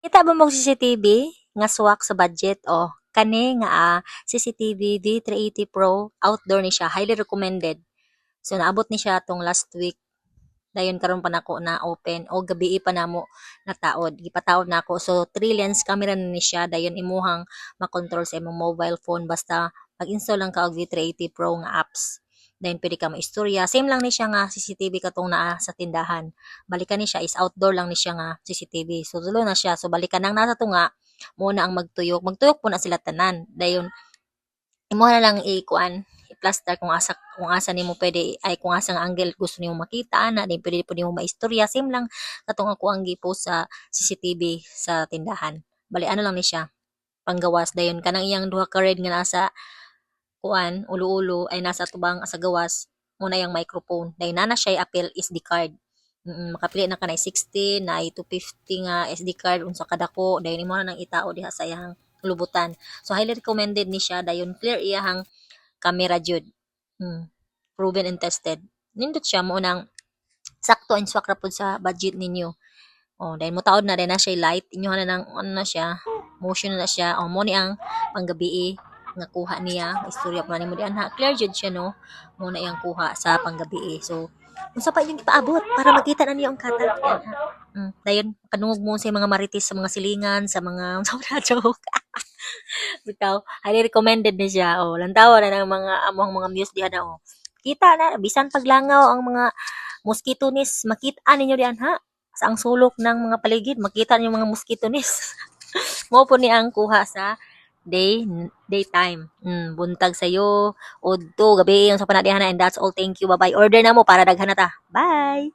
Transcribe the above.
Kita ba mong CCTV nga swak sa budget? O, kani nga CCTV V380 Pro, outdoor ni siya, highly recommended. So naabot ni siya tong last week. Dayon karon pa nako na open o gabi pa namo nataod. Gipataod nako. So 3 lens camera na ni siya dayon imuhang makontrol sa imong mobile phone basta mag-install lang ka og V380 Pro nga apps. Then pwede ka maistorya. Same lang ni siya nga CCTV katong naa sa tindahan. Balikan ni siya is outdoor lang ni siya nga CCTV. So tulo na siya. So balikan nang nasa tunga muna ang magtuyok. Magtuyok po na sila tanan. Dayon imo na lang ikuan i-plaster kung asa nimo pwede ay kung asa nga angle gusto nimo makita na di pwede po nimo maistorya same lang katong ako ang gipost sa CCTV sa tindahan bali ano lang ni siya panggawas dayon kanang iyang duha ka red nga nasa kuan ulo-ulo ay nasa tubang sa gawas muna yung microphone dayon nana siya appeal SD card. Makapili na ka na 60 na 250 nga SD card unsa kadako dayon imo na nang itao diha sa iyang lubutan. So highly recommended ni siya dayon clear iyang camera jud. Proven and tested. Nindot siya mo nang sakto and swak ra pud sa budget ninyo. Oh, dahil mo taod na din na siya light, inyo na nang ano na siya, motion na siya. Oh, mo ni ang panggabi nga kuha niya. Istorya pa nimo diyan ha. Clear jud siya no. Mo na iyang kuha sa panggabi. So, unsa pa inyong ipaabot para makita na niyo ang kata. Dayon kanungog mo sa mga marites sa mga silingan, sa mga sa joke. Bitaw, highly recommended ni siya. Oh, lantaw na ng mga among mga muse diha na oh. Kita na bisan paglangaw ang mga mosquito nis, makita ninyo diyan ha. Sa ang sulok ng mga paligid, makita niyo mga mosquito nis. Mo po ni ang kuha sa daytime. Buntag sayo, udto, gabi yung sa panadihan na and that's all. Thank you. Bye-bye. Order na mo para daghan na ta. Bye.